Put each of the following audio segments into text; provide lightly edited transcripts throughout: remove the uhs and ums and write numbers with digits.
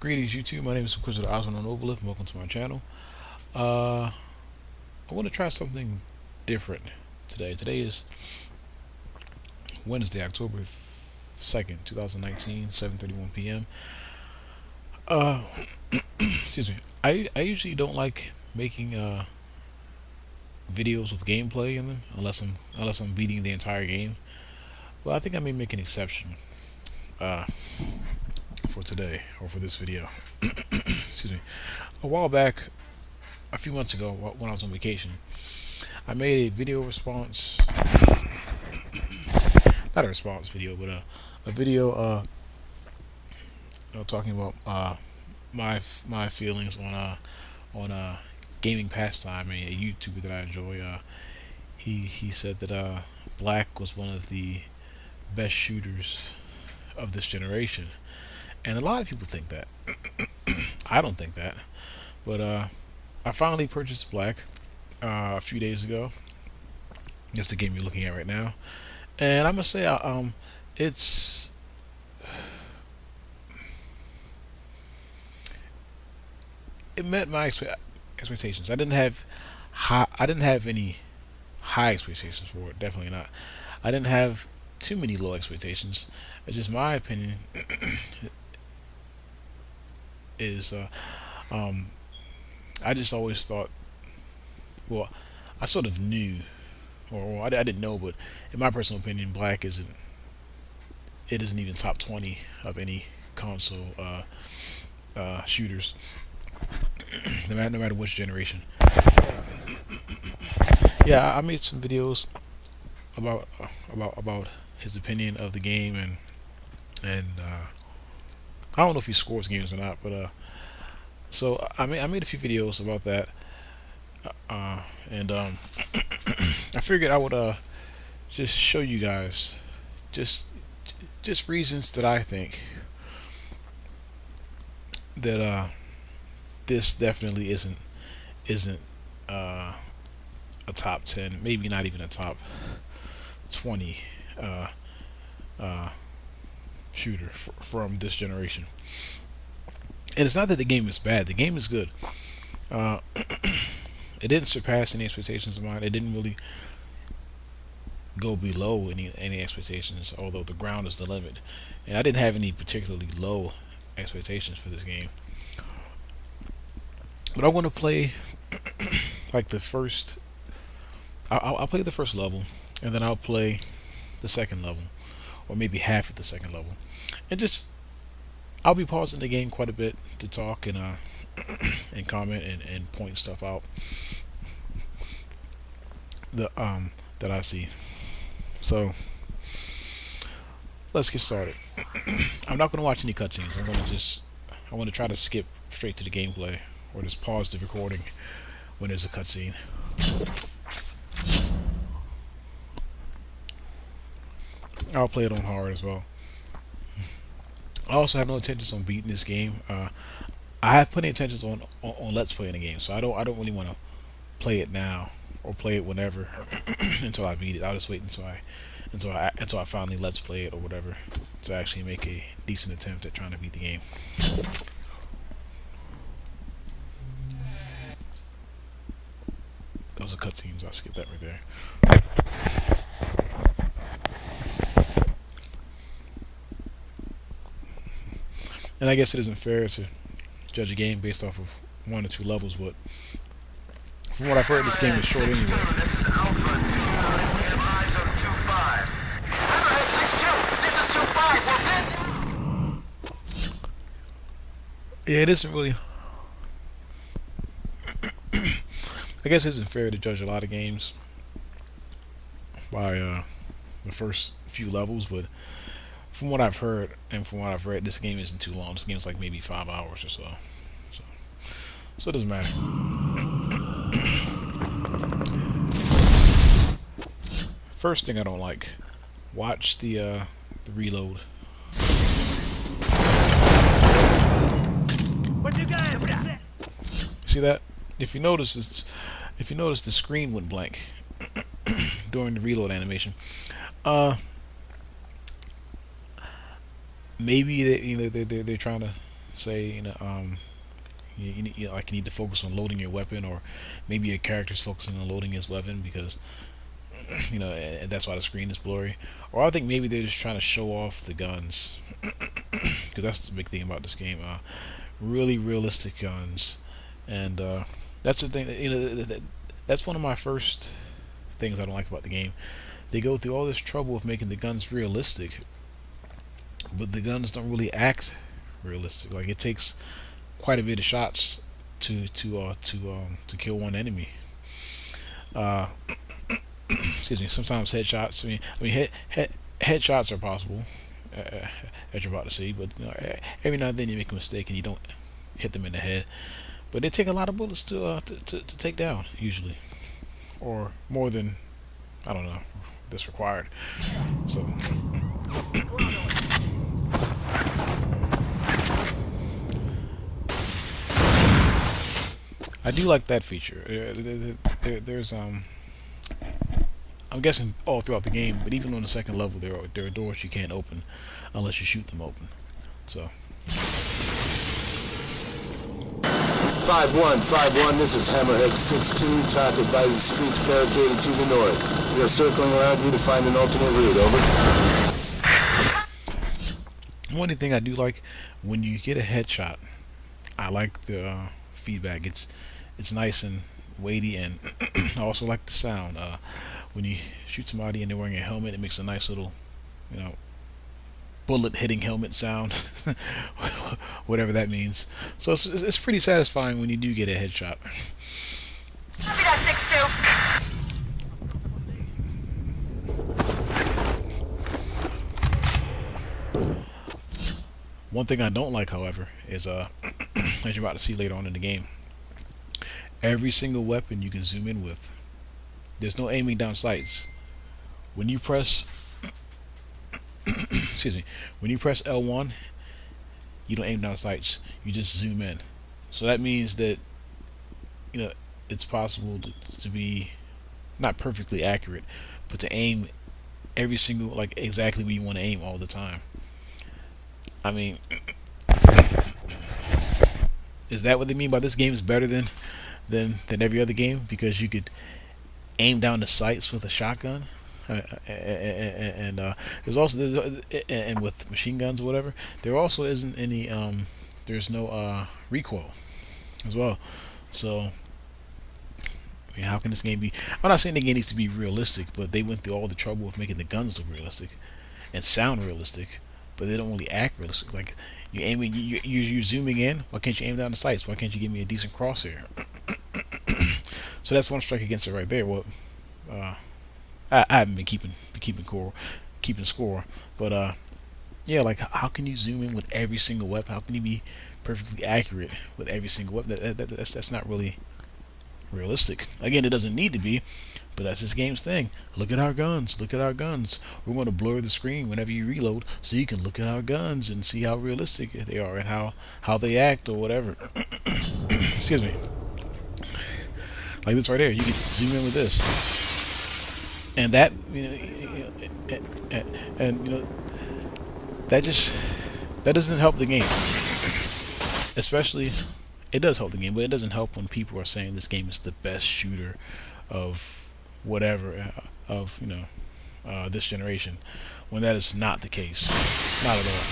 Greetings YouTube, my name is Inquisitor Osman Novelith and welcome to my channel. I want to try something different today. Today is Wednesday, October 2nd, 2019, 7:31 p.m. Uh, excuse me. I usually don't like making videos with gameplay in them unless I'm beating the entire game. Well, I think I may make an exception uh, for today or for this video. Excuse me. A while back, a few months ago, when I was on vacation, I made a video response, not a response video, but a video talking about my feelings on gaming pastime, a YouTuber that I enjoy. He said that Black was one of the best shooters of this generation, and a lot of people think that. I don't think that, but I finally purchased Black a few days ago. That's the game you're looking at right now, and I must say, it's it met my expectations. I didn't have any high expectations for it. Definitely not. I didn't have too many low expectations. It's just my opinion is I just always thought, well, I sort of knew, or I didn't know, but in my personal opinion, Black isn't even top 20 of any console shooters, no matter which generation. Yeah, I made some videos about his opinion of the game, and I don't know if he scores games or not, but so I made a few videos about that, and I figured I would just show you guys just reasons that I think that this definitely isn't a top 10, maybe not even a top 20 shooter from this generation. And it's not that the game is bad. The game is good. It didn't surpass any expectations of mine. It didn't really go below any expectations, although the ground is the limit. And I didn't have any particularly low expectations for this game. But I want to play like the first. I'll play the first level, and then I'll play the second level, or maybe half of the second level, and I'll be pausing the game quite a bit to talk and and comment and point stuff out that I see. So let's get started. I'm not going to watch any cutscenes. I want to try to skip straight to the gameplay, or just pause the recording when there's a cutscene. I'll play it on hard as well. I also have no intentions on beating this game. I have plenty of intentions on let's play in the game, so I don't really want to play it now or play it whenever until I beat it. I'll just wait until I finally let's play it or whatever to actually make a decent attempt at trying to beat the game. Those are cutscenes. I skipped that right there. And I guess it isn't fair to judge a game based off of 1 or 2 levels, but from what I've heard, this game is short anyway. This is Alpha 2, eyes on 2-5. Hammerhead 6-2, this is 2-5, we're pinned. Yeah, it isn't really. I guess it isn't fair to judge a lot of games by the first few levels, but from what I've heard and from what I've read, this game isn't too long. This game's like maybe 5 hours or so. So it doesn't matter. First thing I don't like, watch the reload. What you got? See that? If you notice the screen went blank during the reload animation. Maybe they're trying to say like you need to focus on loading your weapon, or maybe your character's focusing on loading his weapon because and that's why the screen is blurry. Or I think maybe they're just trying to show off the guns, because that's the big thing about this game. Really realistic guns, and that's the thing. That's one of my first things I don't like about the game. They go through all this trouble of making the guns realistic, but the guns don't really act realistic. Like it takes quite a bit of shots to kill one enemy. Uh, excuse me. Sometimes headshots. Headshots are possible, as you're about to see, but every now and then you make a mistake and you don't hit them in the head. But they take a lot of bullets to take down usually, or more than I don't know that's required. So I do like that feature. There's I'm guessing all throughout the game, but even on the second level, there are doors you can't open unless you shoot them open. So 5-1, this is Hammerhead 6-2. TOC advises streets barricaded to the north. We are circling around you to find an alternate route, over. one thing I do like when you get a headshot, I like the feedback. It's nice and weighty, and I also like the sound. When you shoot somebody and they're wearing a helmet, it makes a nice little, bullet hitting helmet sound, whatever that means. So it's pretty satisfying when you do get a headshot. Copy that, 6-2. One thing I don't like, however, is as you're about to see later on in the game, every single weapon you can zoom in with. There's no aiming down sights. When you press excuse me, when you press L1, you don't aim down sights. You just zoom in. So that means that it's possible to be not perfectly accurate, but to aim every single exactly where you want to aim all the time. I mean, is that what they mean by this game is better than every other game? Because you could aim down the sights with a shotgun, and there's also and with machine guns or whatever. There also isn't any there's no recoil as well. So how can this game be? I'm not saying the game needs to be realistic, but they went through all the trouble of making the guns look realistic and sound realistic, but they don't really act realistic. Like you're zooming in. Why can't you aim down the sights? Why can't you give me a decent crosshair? So that's one strike against it right there. Well, I haven't been keeping score, but yeah, like how can you zoom in with every single weapon? How can you be perfectly accurate with every single weapon? That's not really realistic. Again, it doesn't need to be, but that's this game's thing. Look at our guns. Look at our guns. We're going to blur the screen whenever you reload, so you can look at our guns and see how realistic they are and how they act or whatever. Excuse me. Like this right there, you can zoom in with this, and that that doesn't help the game. Especially, it does help the game, but it doesn't help when people are saying this game is the best shooter of whatever of this generation, when that is not the case, not at all.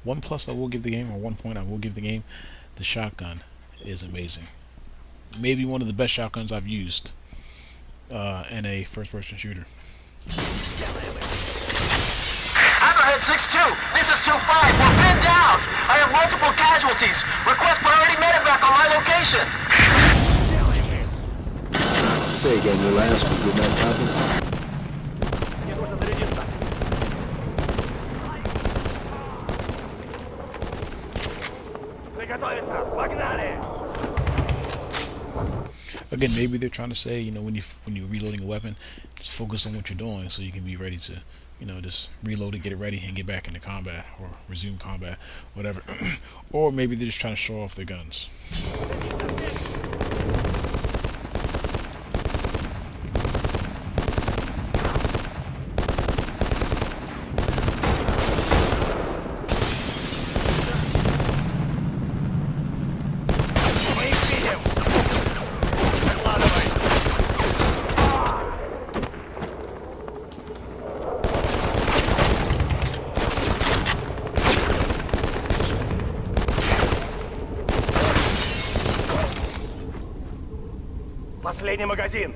One plus I will give the game, or 1 point I will give the game, the shotgun is amazing. Maybe one of the best shotguns I've used in a first-person shooter. Hammerhead 6-2, this is 2-5. We're pinned down. I have multiple casualties. Request priority medevac on my location. Say again, your last one, good night, copy? Again, maybe they're trying to say, when you're reloading a weapon, just focus on what you're doing so you can be ready to, just reload it, get it ready, and get back into combat or resume combat, whatever. Or maybe they're just trying to show off their guns. Мы их видим! Докладывай! Последний магазин!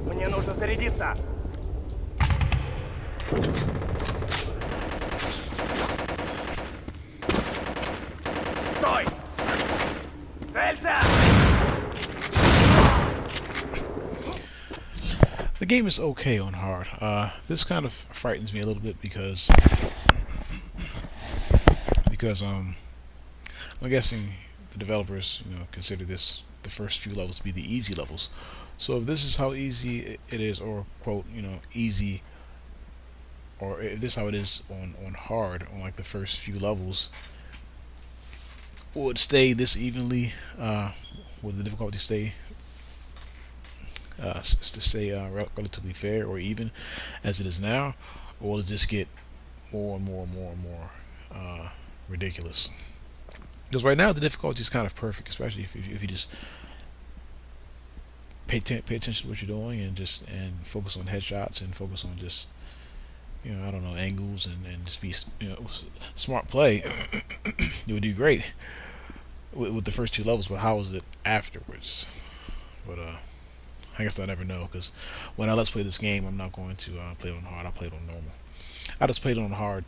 Мне нужно зарядиться! Стой! Целься! The game is okay on hard. This kind of frightens me a little bit because I'm guessing the developers consider this the first few levels to be the easy levels. So if this is how easy it is, or quote easy, or if this is how it is on hard on like the first few levels, would stay this evenly? Would the difficulty stay relatively fair or even as it is now, or will it just get more and more and more and more ridiculous? Because right now the difficulty is kind of perfect, especially if you just pay attention to what you're doing and focus on headshots and focus on just I don't know, angles and just be smart play. You would do great with the first two levels, but how is it afterwards? But I guess I'll never know, because when I let's play this game, I'm not going to play it on hard. I'll play it on normal. I just played it on hard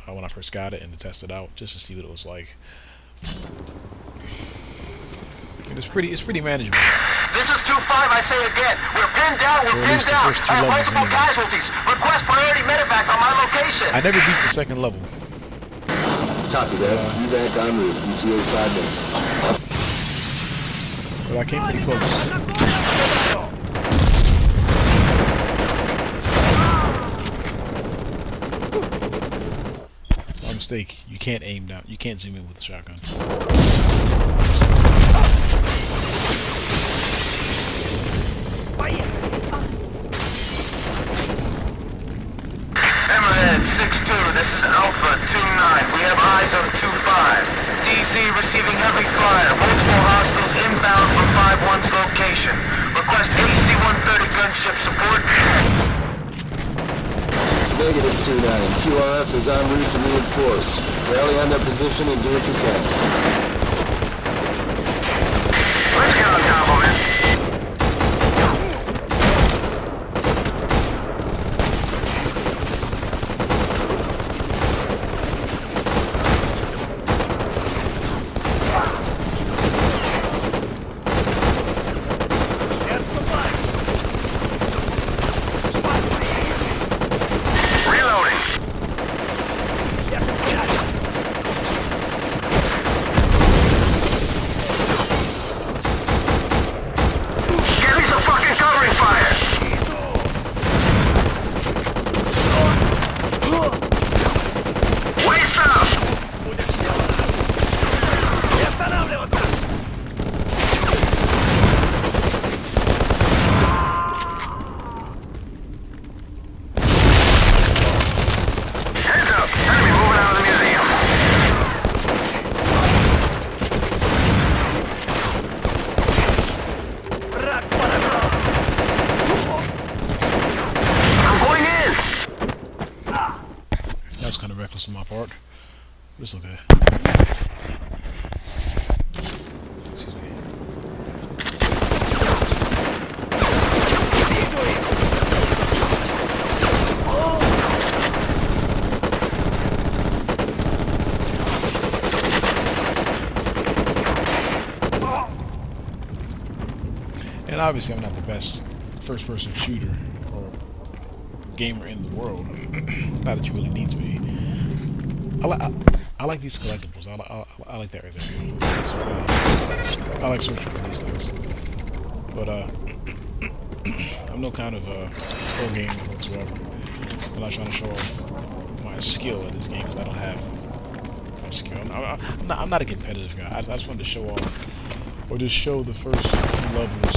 when I first got it and to test it out just to see what it was like. And it's pretty manageable. This is 2-5, I say again. We're pinned down, Or at least the first two I have levels multiple anyway. casualties. Request priority medevac on my location. I never beat the second level. Copy that. Evac en route. ETA 5 minutes. But I came pretty close. My mistake. You can't aim down. You can't zoom in with the shotgun. Hammerhead 6-2, this is Alpha 2-9. We have eyes on 2-5. DZ receiving heavy fire. Multiple hostiles inbound from 5-1's location. Request AC-130 gunship support. Negative 2-9. QRF is en route to reinforce. Rally on their position and do what you can. Let's get on top of it. Reloading. And obviously, I'm not the best first-person shooter or gamer in the world. Not that you really need to be. I like these collectibles. I like that right there. I like searching for these things. But I'm no kind of pro gamer whatsoever. I'm not trying to show off my skill at this game because I don't have much skill. I'm not a competitive guy. I just wanted to show off or just show the first few levels.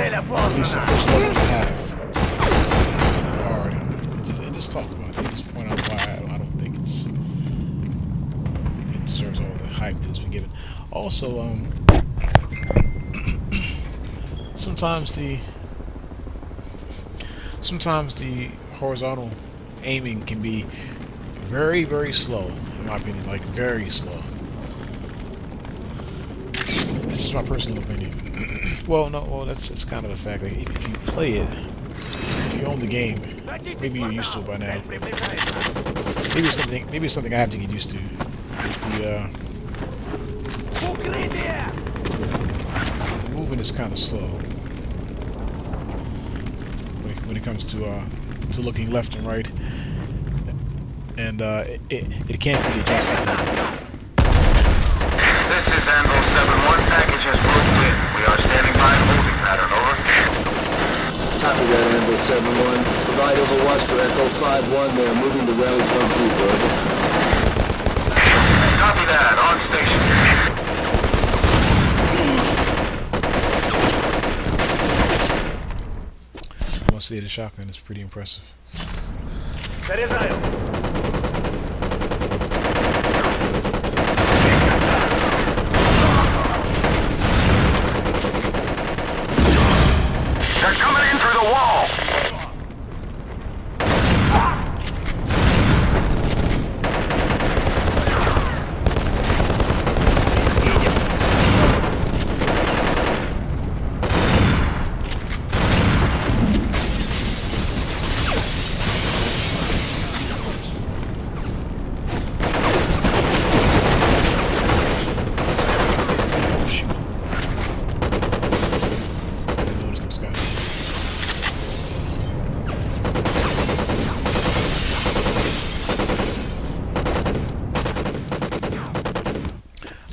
At least the first level I have. Hard. And just talk about it. Just point out why I don't think it deserves all the hype that it's been given. Also, sometimes the horizontal aiming can be very, very slow, in my opinion, like very slow. This is my personal opinion. Well, that's kind of the fact. Like, if you play it, if you own the game, maybe you're used to it by now. Maybe it's something I have to get used to. The movement is kind of slow when it comes to looking left and right, and it can't be adjusted. This is Anvil 7-1. Package has moved in. We are standing by holding pattern. Over. Copy that, Anvil 7-1. Provide overwatch for Echo 5-1. They are moving to Rally Point Zebra. Over. Copy that. On station. I must say the shotgun is pretty impressive. They're coming in through the wall.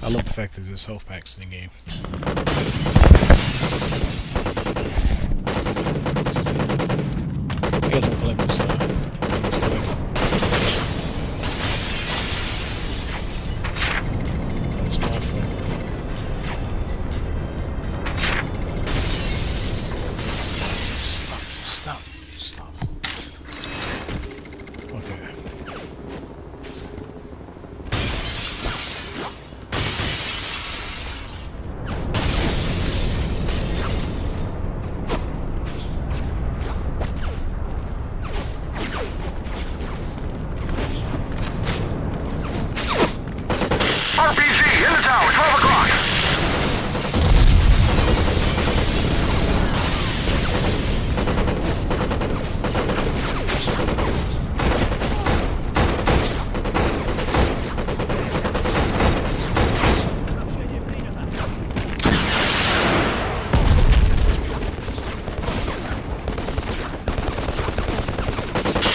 I love the fact that there's health packs in the game. I guess I'll collect this. Let's collect. That's my fault. Stop. Okay. RPG in the tower. 12 o'clock.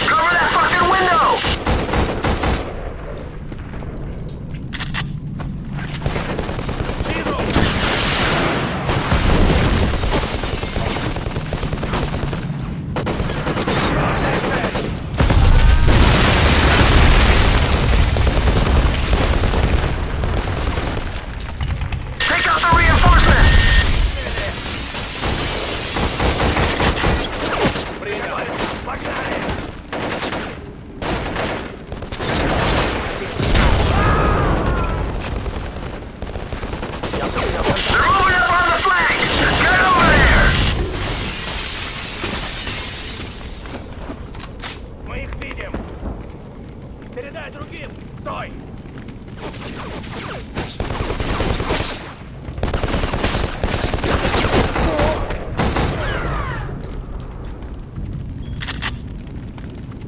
Cover that fucking window! Take out the reinforcements! They're moving up on the flanks! Get over there! Мы их видим! Передай другим! Стой!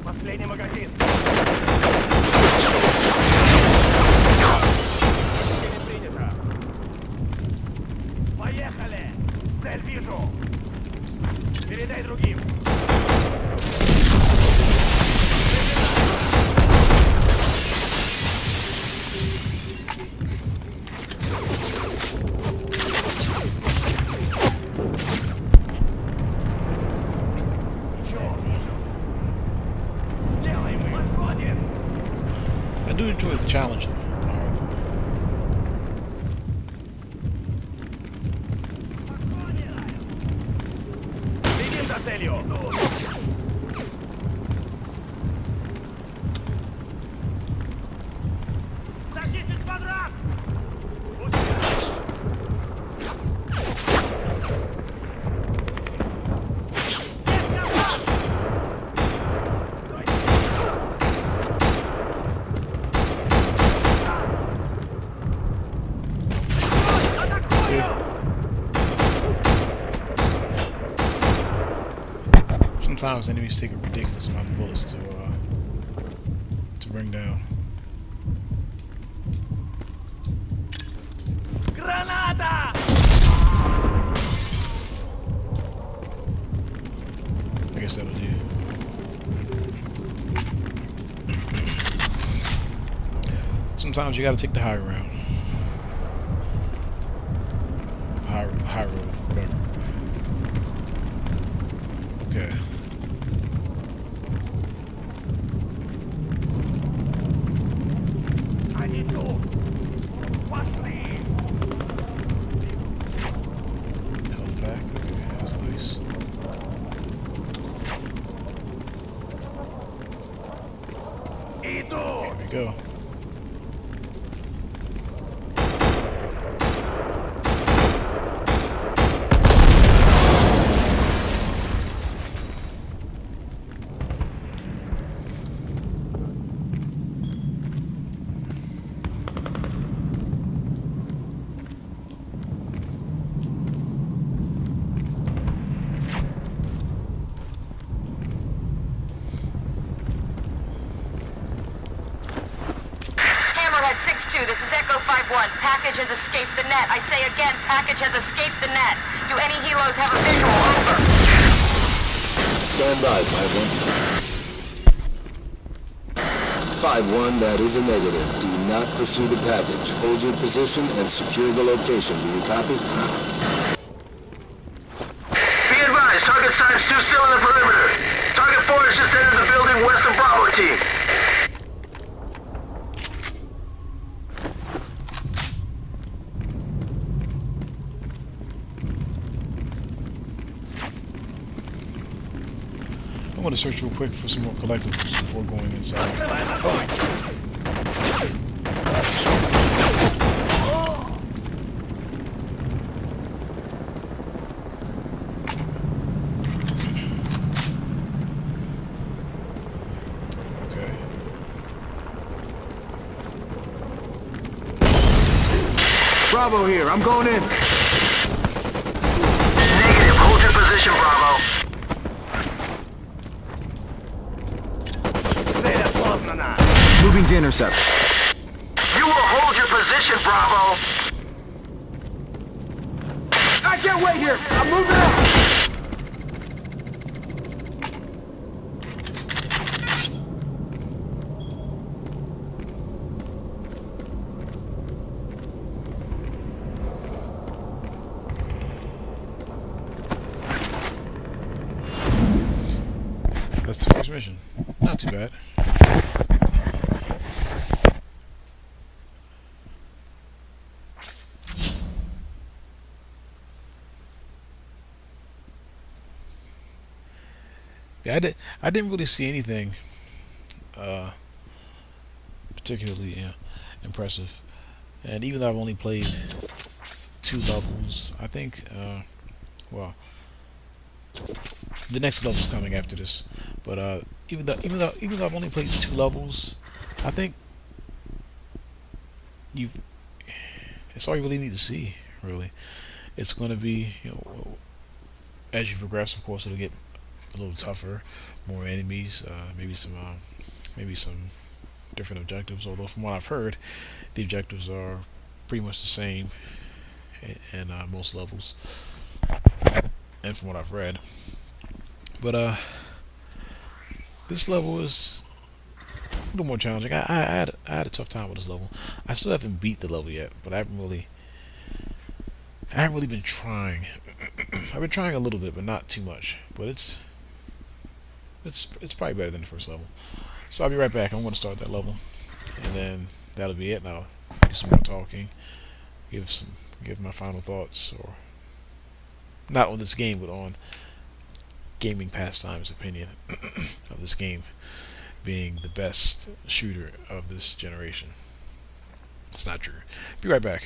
Последний магазин! Принято! Поехали! целью. Зачистить квадрат! Sometimes enemies take a ridiculous amount of bullets to bring down. Граната! I guess that'll do. Sometimes you gotta take the high round. High road, whatever. Okay. Они тут! Пошли! Health pack. Okay, that's nice. Иду! Here we go. Hammerhead 6-2, this is Echo 5-1. Package has escaped the net. I say again, package has escaped the net. Do any helos have a visual? Over. Stand by, 5-1. 5-1, that is a negative. Do not pursue the package. Hold your position and secure the location. Do you copy? Be advised, target's times 2 still in the perimeter. Target 4 has just entered the building west of Bravo team. I'm gonna search real quick for some more collectibles before going inside. Okay. Bravo here, I'm going in. Negative, hold your position, Bravo. Цель осознана! Moving to intercept. You will hold your position, Bravo. I can't wait here! I'm moving up! That's the first mission. Not too bad. Yeah, I didn't really see anything particularly impressive. And even though I've only played 2 levels, I think well, the next level's coming after this. But even though I've only played 2 levels, I think it's all you really need to see. Really, it's going to be, as you progress, of course, it'll get a little tougher, more enemies, maybe some different objectives. Although from what I've heard, the objectives are pretty much the same in most levels, and from what I've read. But this level is a little more challenging. I had a tough time with this level. I still haven't beat the level yet, but I haven't really been trying. I've been trying a little bit, but not too much. But it's probably better than the first level. So I'll be right back. I'm going to start that level, and then that'll be it. And I'll do some more talking, give my final thoughts, or not on this game, but on gaming pastimes opinion of this game being the best shooter of this generation. It's not true. Be right back.